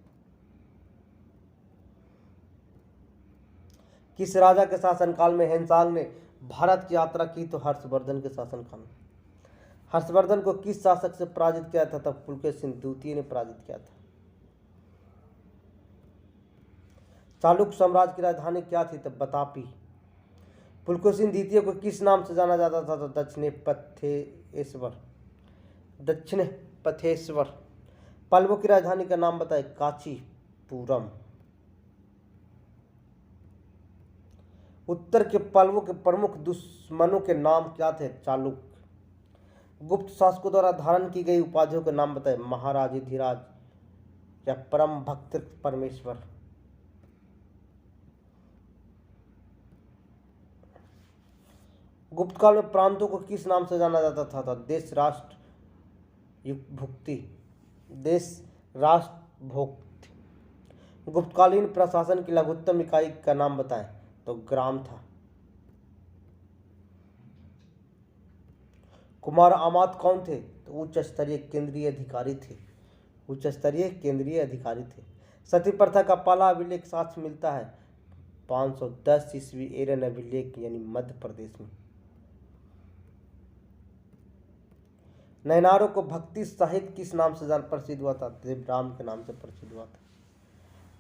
किस राजा के शासनकाल में हेनसांग ने भारत की यात्रा की? तो हर्षवर्धन के शासनकाल में। हर्षवर्धन को किस शासक से पराजित किया था? तब पुलकेशिन द्वितीय ने पराजित किया था। चालुक्य साम्राज्य की राजधानी क्या थी? तब बतापी। पुलकेशिन द्वितीय को किस नाम से जाना जाता था? तो दक्षिणेश्वर। दक्षिणेश्वर। पल्लवों की राजधानी का नाम बताएं। कांचीपुरम। उत्तर के पल्लवों के प्रमुख दुश्मनों के नाम क्या थे? चालुक्य। गुप्त शासकों द्वारा धारण की गई उपाधियों के नाम बताएं। महाराजाधिराज या परम भक्त परमेश्वर। गुप्त काल में प्रांतों को किस नाम से जाना जाता था? तो देश राष्ट्र भुक्ति। देश राष्ट्र भुक्ति। गुप्तकालीन प्रशासन की लघुत्तम इकाई का नाम बताएं। तो ग्राम था। कुमार आमात कौन थे? तो उच्च स्तरीय केंद्रीय अधिकारी थे। उच्च स्तरीय केंद्रीय अधिकारी थे। सती प्रथा का पहला अभिलेख साक्ष्य मिलता है 510 ईस्वी एरन अभिलेख यानी मध्य प्रदेश में। नैनारों को भक्ति साहित्य किस नाम से प्रसिद्ध हुआ था? देवराम के नाम से प्रसिद्ध हुआ था।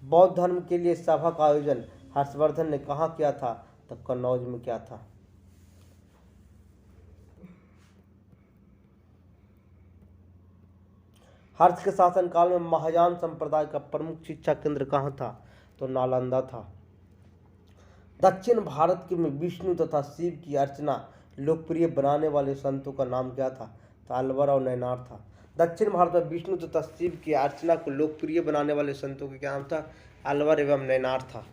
बौद्ध धर्म के लिए सभा का आयोजन हर्षवर्धन ने कहाँ किया था? तो कन्नौज में किया था। हर्ष के शासन काल में महायान संप्रदाय का प्रमुख शिक्षा केंद्र कहाँ था? तो नालंदा था। दक्षिण भारत के में विष्णु तथा शिव की अर्चना लोकप्रिय बनाने वाले संतों का नाम क्या था? तो अलवर और नैनार था। दक्षिण भारत में विष्णु तथा शिव की अर्चना को लोकप्रिय बनाने वाले संतों का क्या नाम था? अलवर एवं नैनार था।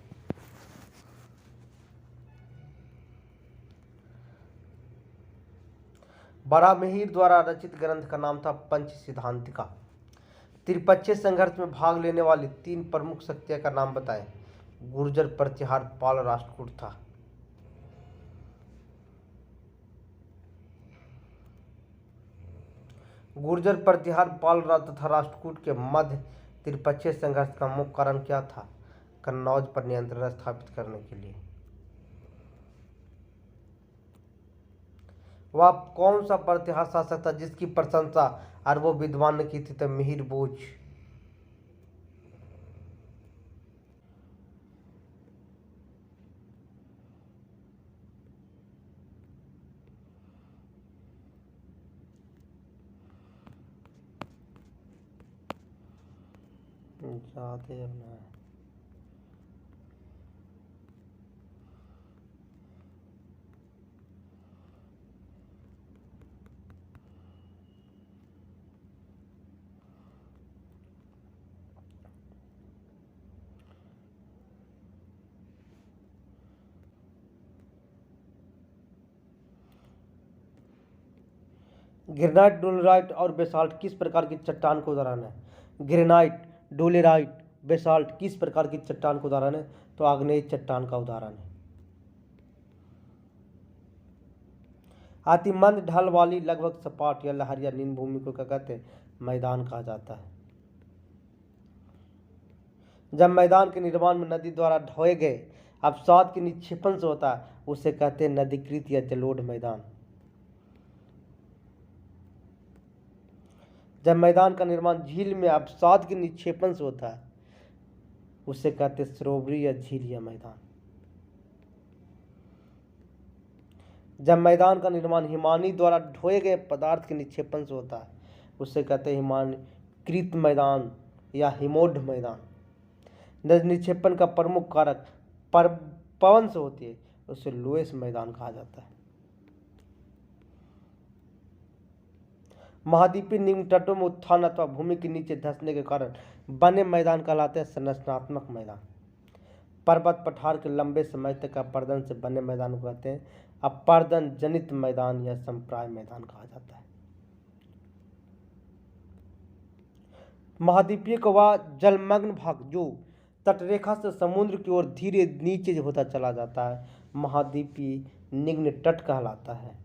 बराहमिहिर द्वारा रचित ग्रंथ का नाम था पंचसिद्धांतिका। त्रिपक्षीय संघर्ष में भाग लेने वाली 3 प्रमुख शक्तियां का नाम बताएं। गुर्जर, प्रतिहार, पाल, राष्ट्रकूट था। गुर्जर, प्रतिहार, पाल तथा राष्ट्रकूट के मध्य त्रिपक्षीय संघर्ष का मुख्य कारण क्या था? कन्नौज पर नियंत्रण स्थापित करने के लिए। वह कौन सा प्रतिहार शासक था जिसकी प्रशंसा अरबों विद्वान ने की थी? तो मिहिर भोज। जाते ना ग्रेनाइट, डोलेराइट और बेसाल्ट किस प्रकार की चट्टान का उदाहरण है? ग्रेनाइट, डोलेराइट, बेसाल्ट किस प्रकार की चट्टान का उदाहरण है? तो आग्नेय चट्टान का उदाहरण है। अतिमंद ढल वाली लगभग सपाट या लहरिया नील भूमि को क्या कहते हैं? मैदान कहा जाता है। जब मैदान के निर्माण में नदी द्वारा ढोए गए अवसाद के निक्षेपण से होता है उसे कहते हैं नदीकृत या जलोढ़ मैदान। जब मैदान का निर्माण झील में अवसाद के निक्षेपण से होता है उसे कहते हैं सरोवरी या झील या मैदान। जब मैदान का निर्माण हिमानी द्वारा ढोए गए पदार्थ के निक्षेपण से होता है उसे कहते हैं हिमानीकृत मैदान या हिमोढ़ मैदान। नदी निक्षेपण का प्रमुख कारक पवन से होती है उसे लोएस मैदान कहा जाता है। महाद्वीपीय निम्न तटों में उत्थान अथवा भूमि के नीचे धंसने के कारण बने मैदान कहलाते हैं संरचनात्मक मैदान। पर्वत पठार के लंबे समय तक अपर्दन से बने मैदान को कहते हैं अपर्दन जनित मैदान या संप्राय मैदान कहा जाता है। महाद्वीपीय का वह जलमग्न भाग जो तटरेखा से समुद्र की ओर धीरे नीचे होता चला जाता है महाद्वीपीय निम्न तट कहलाता है।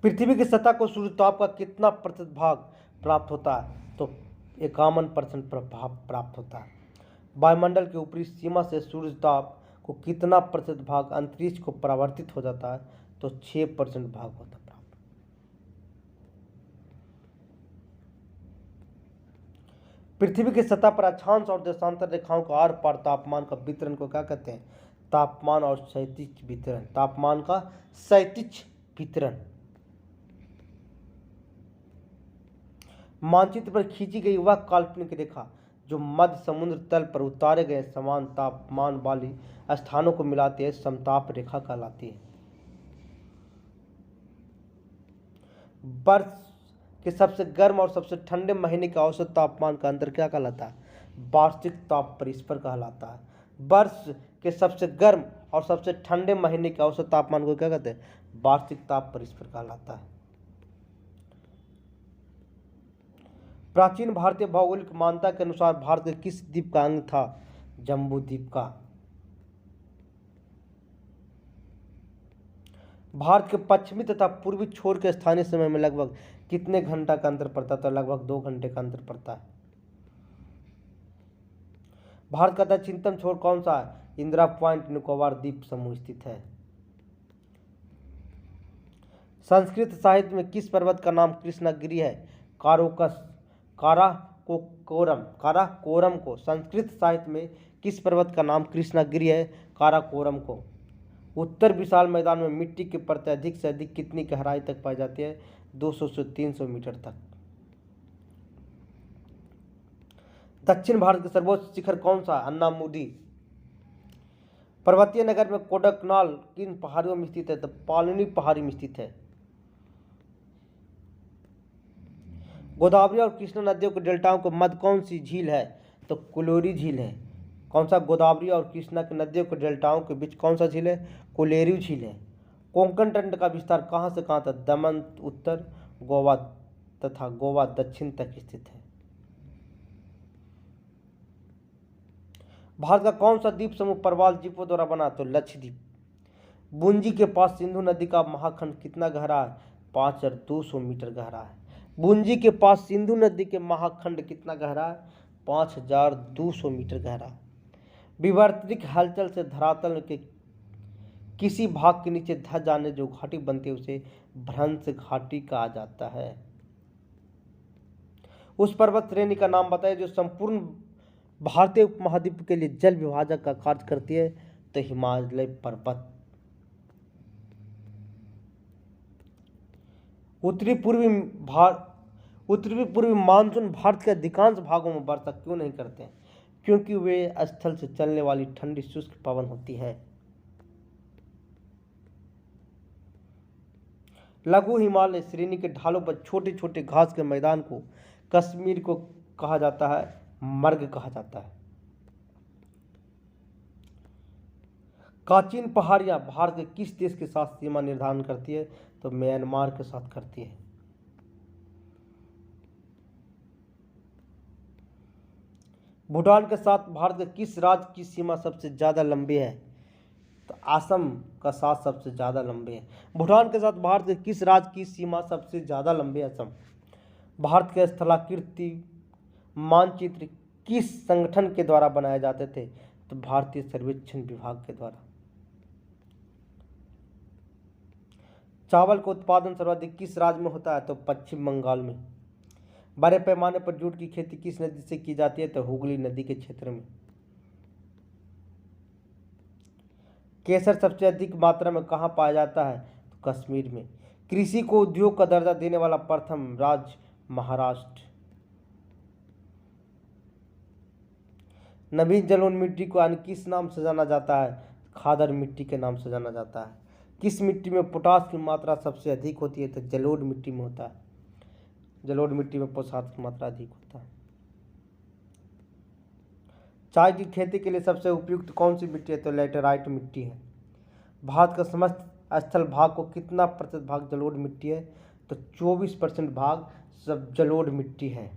पृथ्वी की सतह को सूर्यताप का कितना प्रतिशत भाग प्राप्त होता है? तो 51% प्रभाव प्राप्त होता है। वायुमंडल की ऊपरी सीमा से सूर्यताप को कितना प्रतिशत भाग अंतरिक्ष को परावर्तित हो जाता है? तो 6% भाग होता है प्राप्त। पृथ्वी की सतह पर अक्षांश और देशांतर रेखाओं का आर पार तापमान का वितरण को क्या कहते हैं? तापमान और क्षैतिज वितरण। तापमान का क्षैतिज वितरण। मानचित्र पर खींची गई वह काल्पनिक रेखा जो मध्य समुद्र तल पर उतारे गए समान तापमान वाली स्थानों को मिलाती है समताप रेखा कहलाती है। वर्ष के सबसे गर्म और सबसे ठंडे महीने के औसत तापमान का अंतर क्या कहलाता है? वार्षिक ताप परिस्पर कहलाता है। वर्ष के सबसे गर्म और सबसे ठंडे महीने के औसत तापमान को क्या कहते हैं? वार्षिक ताप परिस्पर कहलाता है। प्राचीन भारतीय भौगोलिक मान्यता के अनुसार भारत के किस द्वीप का अंग था? जम्बू द्वीप का। भारत के पश्चिमी तथा पूर्वी छोर के स्थानीय समय में लगभग कितने घंटा का अंतर पड़ता है? तो लगभग 2 घंटे का अंतर पड़ता है। भारत का दक्षिणतम छोर कौन सा है? इंदिरा पॉइंट निकोबार द्वीप समूह स्थित है। संस्कृत साहित्य में किस पर्वत का नाम कृष्णगिरि है? काराकोरम को। संस्कृत साहित्य में किस पर्वत का नाम कृष्णगिरि है? काराकोरम को। उत्तर विशाल मैदान में मिट्टी की परतें अधिक से अधिक कितनी गहराई तक पाई जाती है? 200 से 300 मीटर तक। दक्षिण भारत का सर्वोच्च शिखर कौन सा है? अन्नामुदी। पर्वतीय नगर में कोडकनाल किन पहाड़ियों में स्थित है? तो पालनी पहाड़ी में स्थित है। गोदावरी और कृष्णा नदियों के डेल्टाओं के मध्य कौन सी झील है? तो कोलोरी झील है। कौन सा? गोदावरी और कृष्णा की नदियों के डेल्टाओं के बीच कौन सा झील है? कोलेरू झील है। कोंकण तंत्र का विस्तार कहाँ से कहाँ तक? दमन उत्तर गोवा तथा गोवा दक्षिण तक स्थित है। भारत का कौन सा द्वीप समूह प्रवाल द्वीपों द्वारा बना? तो लक्षद्वीप। बुंजी के पास सिंधु नदी का महाखंड कितना गहरा है? 5200 मीटर गहरा है। बुंजी के पास सिंधु नदी के महाखंड कितना गहरा है? 5200 मीटर गहरा है। विवर्तनिक हलचल से धरातल के किसी भाग के नीचे धंस जाने जो घाटी बनती है उसे भ्रंश घाटी कहा जाता है। उस पर्वत श्रेणी का नाम बताइए जो संपूर्ण भारतीय उपमहाद्वीप के लिए जल विभाजक का कार्य करती है। तो हिमालय पर्वत। उत्तरी पूर्वी मानसून भारत के अधिकांश भागों में वर्षा क्यों नहीं करते हैं? क्योंकि वे स्थल से चलने वाली ठंडी शुष्क पवन होती है। लघु हिमालय श्रेणी के ढालों पर छोटे छोटे घास के मैदान को कश्मीर को कहा जाता है, मर्ग कहा जाता है। काचिन पहाड़ियां भारत के किस देश के साथ सीमा निर्धारण करती है? तो म्यांमार के साथ करती है। भूटान के साथ भारत के किस राज्य की सीमा सबसे ज्यादा लंबी है? तो असम का साथ सबसे ज्यादा लंबी है। भूटान के साथ भारत के किस राज्य की सीमा सबसे ज्यादा लंबी है? असम। भारत के स्थलाकृति मानचित्र किस संगठन के द्वारा बनाए जाते थे? तो भारतीय सर्वेक्षण विभाग के द्वारा। चावल का उत्पादन सर्वाधिक किस राज्य में होता है? तो पश्चिम बंगाल में। बड़े पैमाने पर जूट की खेती किस नदी से की जाती है? तो हुगली नदी के क्षेत्र में। केसर सबसे अधिक मात्रा में कहाँ पाया जाता है? तो कश्मीर में। कृषि को उद्योग का दर्जा देने वाला प्रथम राज्य महाराष्ट्र। नवीन जलोढ़ मिट्टी को अन्य किस नाम से जाना जाता है? खादर मिट्टी के नाम से जाना जाता है। किस मिट्टी में पोटास की मात्रा सबसे अधिक होती है? तो जलोढ़ मिट्टी में होता है। जलोढ़ मिट्टी में पोटास की मात्रा अधिक होता है। चाय की खेती के लिए सबसे उपयुक्त कौन सी मिट्टी है? तो लैटेराइट मिट्टी है। भारत का समस्त स्थल भाग को कितना प्रतिशत भाग जलोढ़ मिट्टी है? तो 24% भाग सब जलोढ़ मिट्टी है।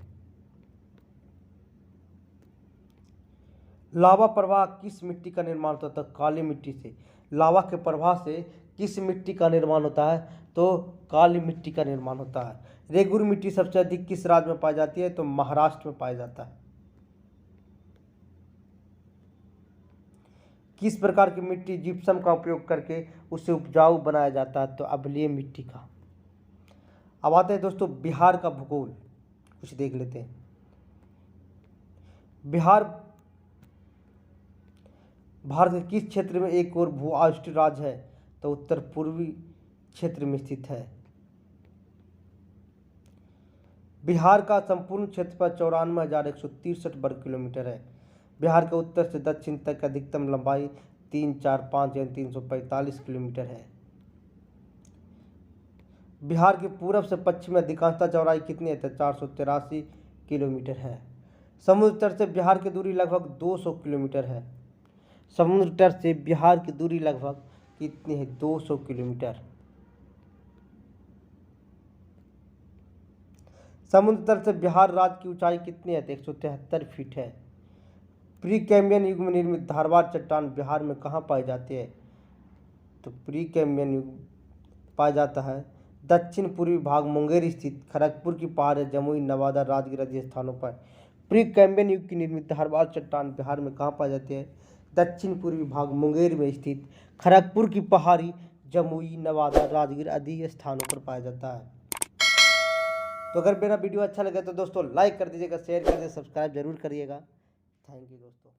लावा प्रवाह किस मिट्टी का निर्माण होता है? तो काली मिट्टी से। लावा के प्रवाह से किस मिट्टी का निर्माण होता है? तो काली मिट्टी का निर्माण होता है। रेगुर मिट्टी सबसे अधिक किस राज्य में पाई जाती है? तो महाराष्ट्र में पाया जाता है। किस प्रकार की मिट्टी जिप्सम का उपयोग करके उसे उपजाऊ बनाया जाता है? तो अम्लीय मिट्टी का। अब आते हैं दोस्तों बिहार का भूगोल, कुछ देख लेते हैं। बिहार भारत के किस क्षेत्र में एक और भू राष्ट्रीय राज्य है? तो उत्तर पूर्वी क्षेत्र में स्थित है। बिहार का संपूर्ण क्षेत्रफल 94,163 वर्ग किलोमीटर है। बिहार के उत्तर से दक्षिण तक अधिकतम लंबाई 345 यानी 345 किलोमीटर है। बिहार के पूर्व से पश्चिम में अधिकांशतः चौड़ाई कितनी है? तो 483 किलोमीटर है। समुद्र तट से बिहार की दूरी लगभग 200 किलोमीटर है। समुद्र तट से बिहार की दूरी लगभग कितनी है? 200 किलोमीटर। समुद्र तट से बिहार राज्य की ऊंचाई कितनी है? तो 173 फीट है। प्री कैम्बियन युग में निर्मित धारवाड़ चट्टान बिहार में कहाँ पाई जाती है? तो प्री कैम्बियन युग पाया जाता है दक्षिण पूर्वी भाग मुंगेर स्थित खड़गपुर की पहाड़, जमुई, नवादा, राजगीर आदि स्थानों पर। प्री कैम्बियन युग की निर्मित धारवाड़ चट्टान बिहार में कहाँ पाई जाती है? दक्षिण पूर्वी भाग मुंगेर में स्थित खड़गपुर की पहाड़ी, जमुई, नवादा, राजगीर आदि स्थानों पर पाया जाता है। तो अगर मेरा वीडियो अच्छा लगे तो दोस्तों लाइक कर दीजिएगा, शेयर कर दीजिएगा, सब्सक्राइब जरूर करिएगा। थैंक यू दोस्तों।